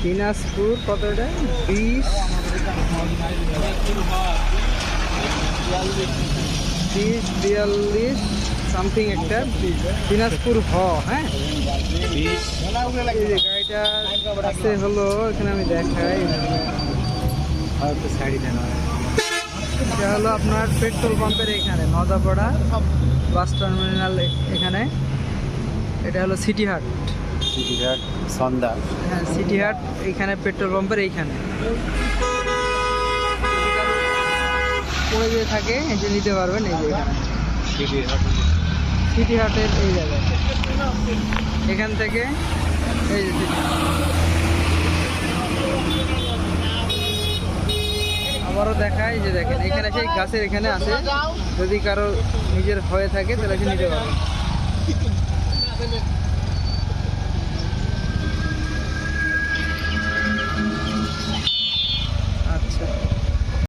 দিনাজপুর কত এটা 20-42 সামথিং একটা দিনাজপুর হ্যাঁ। এই যে গাড়িটা আছে হলো এখানে আমি দেখাই, এটা হলো আপনার পেট্রোল পাম্পের এখানে নদাপাড়া বাস টার্মিনাল এখানে। এটা হলো সিটি হাট সন্ধ্যা। হ্যাঁ সিটি হাট এইখানে পেট্রোল পাম্পের এইখানে পড়ে যে থাকে এই যে নিতে পারবেন। এই যে এখানে সিটি হাটের এই জায়গায় এখান থেকে এই যে আবারও দেখায় যে দেখেন এখানে সেই গাছের এখানে আছে, যদি কারো নিজের হয়ে থাকে তাহলে সে নিতে পারবে।